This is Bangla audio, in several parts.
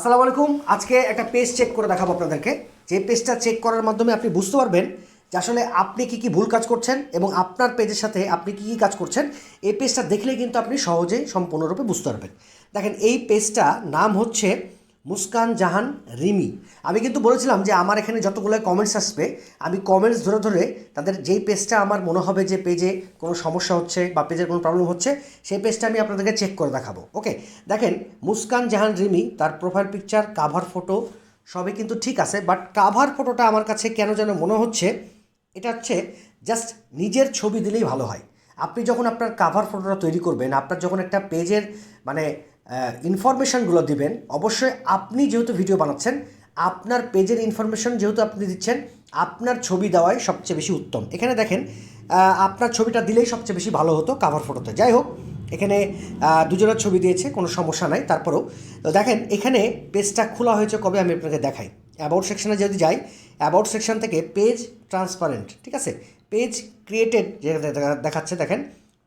আসসালামু আলাইকুম। আজকে একটা পেজ চেক করে দেখাবো আপনাদেরকে, যে পেজটা চেক করার মাধ্যমে আপনি বুঝতে পারবেন যে আসলে আপনি কি ভুল কাজ করছেন এবং আপনার পেজের সাথে আপনি কি কাজ করছেন। এই পেজটা দেখলে কিন্তু আপনি সহজেই সম্পূর্ণরূপে বুঝতে পারবেন। দেখেন, এই পেজটা নাম হচ্ছে মুস্কান জাহান রিমি। আমি কিন্তু বলেছিলাম যে আমার এখানে যতগুলো কমেন্টস আসবে, আমি কমেন্টস ধরে ধরে তাদের যেই পেজটা আমার মনে হবে যে পেজে কোনো সমস্যা হচ্ছে বা পেজের কোনো প্রবলেম হচ্ছে, সেই পেজটা আমি আপনাদেরকে চেক করে দেখাবো। ওকে, দেখেন, মুস্কান জাহান রিমি, তার প্রোফাইল পিকচার, কাভার ফটো সবই কিন্তু ঠিক আছে, বাট কাভার ফটোটা আমার কাছে কেন যেন মনে হচ্ছে এটা হচ্ছে জাস্ট নিজের ছবি দিলেই ভালো হয়। আপনি যখন আপনার কাভার ফটোটা তৈরি করবেন, আপনার যখন একটা পেজের মানে ইনফরমেশানগুলো দিবেন, অবশ্যই আপনি যেহেতু ভিডিও বানাচ্ছেন, আপনার পেজের ইনফরমেশন যেহেতু আপনি দিচ্ছেন, আপনার ছবি দেওয়াই সবচেয়ে বেশি উত্তম। এখানে দেখেন, আপনার ছবিটা দিলেই সবচেয়ে বেশি ভালো হতো কাভার ফটোতে। যাই হোক, এখানে দুজনের ছবি দিয়েছে, কোনো সমস্যা নাই। তারপরেও তো দেখেন, এখানে পেজটা খোলা হয়েছে কবে আমি আপনাকে দেখাই। অ্যাবাউট সেকশানে যদি যাই, অ্যাবাউট সেকশান থেকে পেজ ট্রান্সপারেন্ট, ঠিক আছে, পেজ ক্রিয়েটেড যে দেখাচ্ছে, দেখেন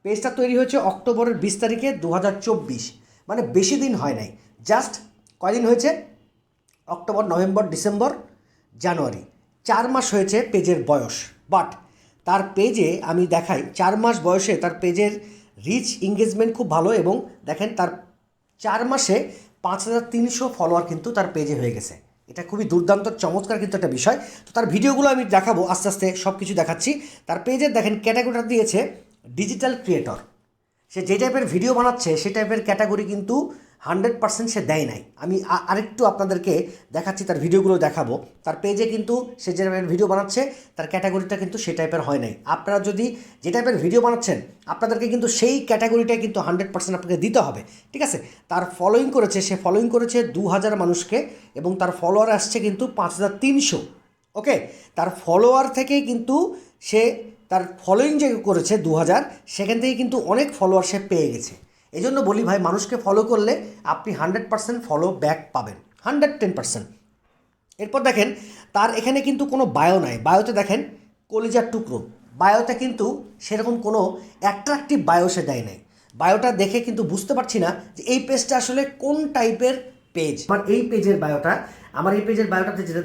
পেজটা তৈরি হয়েছে অক্টোবরের 20 তারিখে 2024, মানে বেশি দিন হয় নাই, জাস্ট কয়দিন হয়েছে, অক্টোবর, নভেম্বর, ডিসেম্বর, জানুয়ারি, 4 মাস হয়েছে পেজের বয়স। বাট তার পেজে আমি দেখাই 4 মাস বয়সে তার পেজের রিচ এঙ্গেজমেন্ট খুব ভালো, এবং দেখেন তার 4 মাসে 5300 ফলোয়ার কিন্তু তার পেজে হয়ে গেছে। এটা খুবই দুর্দান্ত চমৎকার কিন্তু একটা বিষয়। তো তার ভিডিওগুলো আমি দেখাবো, আস্তে আস্তে সব কিছু দেখাচ্ছি। তার পেজের দেখেন ক্যাটাগরিটা দিয়েছে ডিজিটাল ক্রিয়েটর। সে যে টাইপের ভিডিও বানাচ্ছে সেই টাইপের ক্যাটাগরি কিন্তু 100% সে দেয় নাই। আমি আরেকটু আপনাদেরকে দেখাচ্ছি, তার ভিডিওগুলো দেখাবো। তার পেজে কিন্তু সে যে টাইপের ভিডিও বানাচ্ছে তার ক্যাটাগরিটা কিন্তু সেই টাইপের হয় নাই। আপনারা যদি যে টাইপের ভিডিও বানাচ্ছেন, আপনাদেরকে কিন্তু সেই ক্যাটাগরিটাই কিন্তু 100% আপনাকে দিতে হবে, ঠিক আছে। তার ফলোয়িং করেছে, সে ফলোয়িং করেছে 2000 মানুষকে, এবং তার ফলোয়ার আসছে কিন্তু 5300। ওকে, তার ফলোয়ার থেকেই কিন্তু সে তার ফলোয়িং যে করেছে 2000, সেখান থেকে কিন্তু অনেক ফলোয়ার সে পেয়ে গেছে। এই জন্য বলি ভাই, মানুষকে ফলো করলে আপনি 100% ফলো ব্যাক পাবেন, 110%। এরপর দেখেন, তার এখানে কিন্তু কোনো বায়ো নাই। বায়োতে দেখেন কলিজার টুকরো, বায়োতে কিন্তু সেরকম কোনো অ্যাট্রাকটিভ বায়ো সে দেয় নাই। বায়োটা দেখে কিন্তু বুঝতে পারছি না যে এই পেজটা আসলে কোন টাইপের পেজ। আমার এই পেজের বায়োটাতে যেটা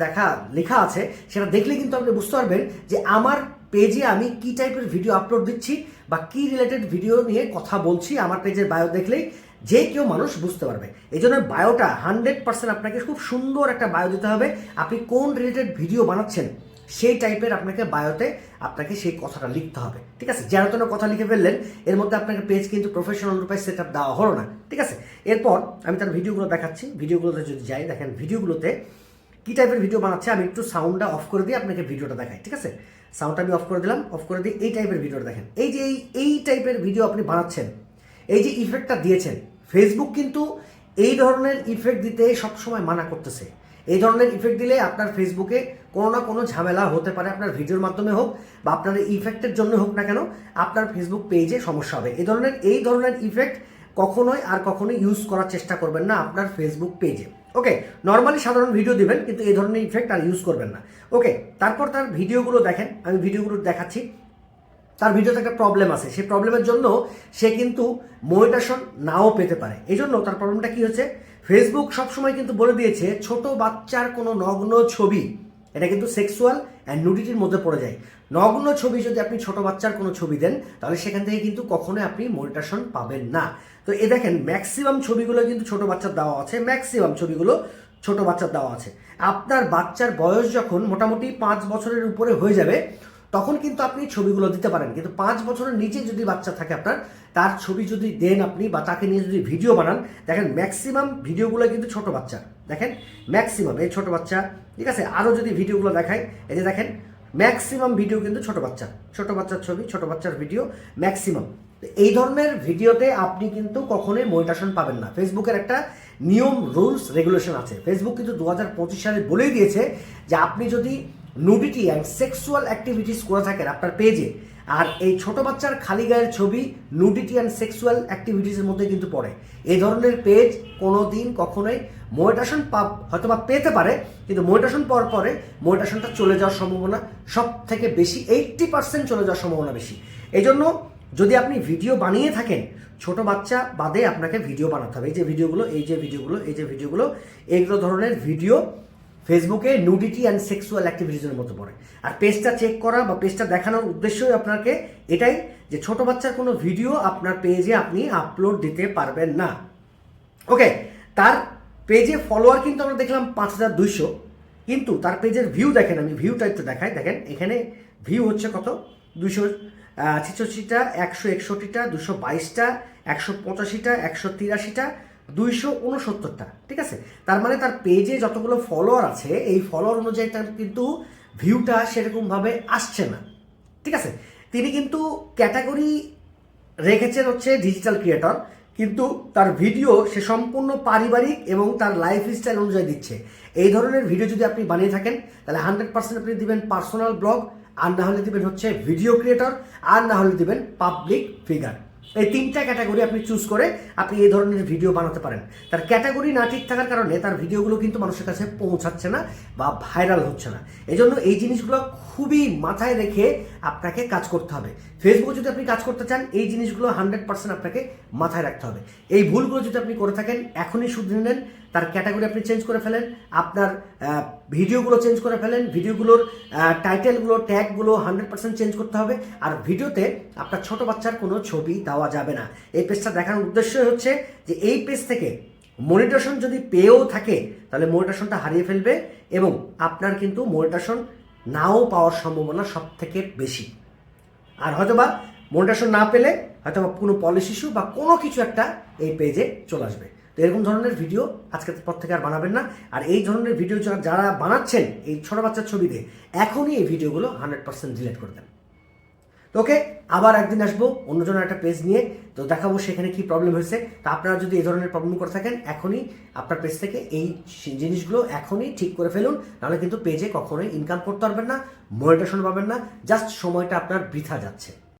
লেখা আছে, সেটা দেখলে কিন্তু আপনি বুঝতে পারবেন যে আমার পেজে আমি কী টাইপের ভিডিও আপলোড দিচ্ছি বা কী রিলেটেড ভিডিও নিয়ে কথা বলছি। আমার পেজের বায়ো দেখলেই যে কেউ মানুষ বুঝতে পারবে। এই জন্য বায়োটা 100% আপনাকে খুব সুন্দর একটা বায়ো দিতে হবে। আপনি কোন রিলেটেড ভিডিও বানাচ্ছেন সেই টাইপের আপনাকে বায়োতে আপনাকে সেই কথাটা লিখতে হবে, ঠিক আছে। যেন তেন কথা লিখে ফেললেন, এর মধ্যে আপনাকে পেজ কিন্তু প্রফেশনাল রূপে সেট আপ দেওয়া হলো না, ঠিক আছে। এরপর আমি তার ভিডিওগুলো দেখাচ্ছি। ভিডিওগুলোতে যদি যাই, দেখেন ভিডিওগুলোতে কী টাইপের ভিডিও বানাচ্ছে। আমি একটু সাউন্ডটা অফ করে দিয়ে আপনাকে ভিডিওটা দেখাই, ঠিক আছে। সাউন্ডটা আমি অফ করে দিলাম, অফ করে দিয়ে এই টাইপের ভিডিওটা দেখেন। এই যে এই টাইপের ভিডিও আপনি বানাচ্ছেন, এই যে ইফেক্টটা দিয়েছেন, ফেসবুক কিন্তু এই ধরনের ইফেক্ট দিতে সবসময় মানা করতেছে। এই ধরনের ইফেক্ট দিলে আপনার ফেসবুকে কোনো না কোনো ঝামেলা হতে পারে, আপনার ভিডিওর মাধ্যমে হোক বা আপনার ইফেক্টের জন্য হোক না কেন, আপনার ফেসবুক পেজে সমস্যা হবে। এই ধরনের ইফেক্ট কখনোই ইউজ করার চেষ্টা করবেন না আপনার ফেসবুক পেজে। ওকে, নর্মালি সাধারণ ভিডিও দিবেন, কিন্তু এই ধরনের ইফেক্ট আর ইউজ করবেন না। ওকে, তারপর তার ভিডিওগুলো দেখেন, আমি ভিডিওগুলো দেখাচ্ছি। তার ভিডিওতে একটা প্রবলেম আছে, সেই প্রবলেমের জন্য সে কিন্তু মনিটাইজেশন নাও পেতে পারে। এই জন্য তার প্রবলেমটা কী হচ্ছে, ফেসবুক সবসময় কিন্তু বলে দিয়েছে ছোট বাচ্চার কোনো নগ্ন ছবি, এটা কিন্তু সেক্সুয়াল অ্যান্ড নুডিটির মধ্যে পড়ে যায়। নগ্ন ছবি যদি আপনি ছোট বাচ্চার কোনো ছবি দেন, তাহলে সেখান থেকে কিন্তু কখনোই আপনি মনিটাইজেশন পাবেন না। তো এ দেখেন, ম্যাক্সিমাম ছবিগুলো কিন্তু ছোট বাচ্চার দেওয়া আছে, ম্যাক্সিমাম ছবিগুলো ছোট বাচ্চার দেওয়া আছে। আপনার বাচ্চার বয়স যখন মোটামুটি 5 বছরের উপরে হয়ে যাবে, তখন কিন্তু আপনি ছবিগুলো দিতে পারেন। কিন্তু 5 বছরের নিচে যদি বাচ্চা থাকে আপনার, তার ছবি যদি দেন আপনি বা তাকে নিয়ে যদি ভিডিও বানান, দেখেন ম্যাক্সিমাম ভিডিওগুলো কিন্তু ছোট বাচ্চা। দেখেন ম্যাক্সিমাম এই ছোট বাচ্চা, ঠিক আছে। আরও যদি ভিডিওগুলো দেখাই, এই যে দেখেন ম্যাক্সিমাম ভিডিও কিন্তু ছোট বাচ্চার ছবি, ছোট বাচ্চার ভিডিও ম্যাক্সিমাম। এই ধরনের ভিডিওতে আপনি কিন্তু কখনোই মনিটাইজেশন পাবেন না। ফেসবুকের একটা নিয়ম, রুলস, রেগুলেশন আছে। ফেসবুক কিন্তু 2025 সালে বলেই দিয়েছে যে আপনি যদি নুডিটি অ্যান্ড সেক্সুয়াল অ্যাক্টিভিটিস করে থাকেন আপনার পেজে, আর এই ছোট বাচ্চার খালি গায়ের ছবি নুডিটি অ্যান্ড সেক্সুয়াল অ্যাক্টিভিটিসের মধ্যে কিন্তু পড়ে, এই ধরনের পেজ কখনোই মনিটাইজেশন হয়তো বা পেতে পারে, কিন্তু মনিটাইজেশন পাওয়ার পরে মনিটাইজেশনটা চলে যাওয়ার সম্ভাবনা সব থেকে বেশি, 80% চলে যাওয়ার সম্ভাবনা বেশি। এই জন্য যদি আপনি ভিডিও বানিয়ে থাকেন, ছোট বাচ্চা বাদে আপনাকে ভিডিও বানাতে হবে। এই যে ভিডিওগুলো এইগুলো ধরনের ভিডিও ফেসবুকে নুডিটি অ্যান্ড সেক্সুয়াল অ্যাক্টিভিটিসের মতো পড়ে। আর পেজটা চেক করা বা পেজটা দেখানোর উদ্দেশ্যই আপনাকে এটাই যে ছোট বাচ্চার কোনো ভিডিও আপনার পেজে আপনি আপলোড দিতে পারবেন না। ওকে, তার পেজে ফলোয়ার কিন্তু আমরা দেখলাম 5200, কিন্তু তার পেজের ভিউ দেখেন, আমি ভিউটা একটু দেখাই। দেখেন এখানে ভিউ হচ্ছে কত, 286টা, 161টা, 222টা, 185টা, 183টা, 269টা। ঠিক আছে, তার মানে তার পেজে যতগুলো ফলোয়ার আছে এই ফলোয়ার অনুযায়ী তার কিন্তু ভিউটা সেরকমভাবে আসছে না। ঠিক আছে, তিনি কিন্তু ক্যাটাগরি রেখেছেন হচ্ছে ডিজিটাল ক্রিয়েটর, কিন্তু তার ভিডিও সে সম্পূর্ণ পারিবারিক এবং তার লাইফস্টাইল অনুযায়ী দিচ্ছে। এই ধরনের ভিডিও যদি আপনি বানিয়ে থাকেন তাহলে 100% আপনি দিবেন পার্সোনাল ব্লগ, আর না হলে দিবেন হচ্ছে ভিডিও ক্রিয়েটর, আর না হলে দিবেন পাবলিক ফিগার। এই তিনটা ক্যাটাগরি আপনি চুজ করে আপনি এই ধরনের ভিডিও বানাতে পারেন। তার ক্যাটাগরি না ঠিক থাকার কারণে তার ভিডিওগুলো কিন্তু মানুষের কাছে পৌঁছাচ্ছে না বা ভাইরাল হচ্ছে না। এই জন্য এই জিনিসগুলো খুবই মাথায় রেখে আপনাকে কাজ করতে হবে। ফেসবুকে যদি আপনি কাজ করতে চান এই জিনিসগুলো 100% আপনাকে মাথায় রাখতে হবে। এই ভুলগুলো যদি আপনি করে থাকেন এখনই শুধরে নেন। তার ক্যাটাগরি আপনি চেঞ্জ করে ফেলেন, আপনার ভিডিওগুলো চেঞ্জ করে ফেলেন, ভিডিওগুলোর টাইটেলগুলো, ট্যাগগুলো 100% চেঞ্জ করতে হবে। আর ভিডিওতে আপনার ছোট বাচ্চার কোনো ছবি দেওয়া যাবে না। এই পেজটা দেখানোর উদ্দেশ্য হচ্ছে যে এই পেজ থেকে মনিটেশন যদি পেয়েও থাকে তাহলে মনিটেশনটা হারিয়ে ফেলবে এবং আপনার কিন্তু মনিটেশন নাও পাওয়ার সম্ভাবনা সব থেকে বেশি। আর হয়তোবা মনিটেশন না পেলে হয়তোবা কোনো পলিসি ইস্যু বা কোনো কিছু একটা এই পেজে চলে আসবে। তো এরকম ধরনের ভিডিও আজকের পর থেকে আর বানাবেন না। আর এই ধরনের ভিডিও যারা বানাচ্ছেন এই ছোটো বাচ্চার ছবি দিয়ে, এখনই এই ভিডিওগুলো 100% ডিলিট করে দেন। তো ওকে, আবার একদিন আসবো অন্যজনের একটা পেজ নিয়ে, তো দেখাবো সেখানে কি প্রবলেম হয়েছে। তা আপনারা যদি এই ধরনের প্রবলেম করে থাকেন এখনই আপনার পেজ থেকে এই জিনিসগুলো এখনই ঠিক করে ফেলুন, নাহলে কিন্তু পেজে কখনোই ইনকাম করতে পারবেন না, মনিটেশন পাবেন না, জাস্ট সময়টা আপনার বৃথা যাচ্ছে।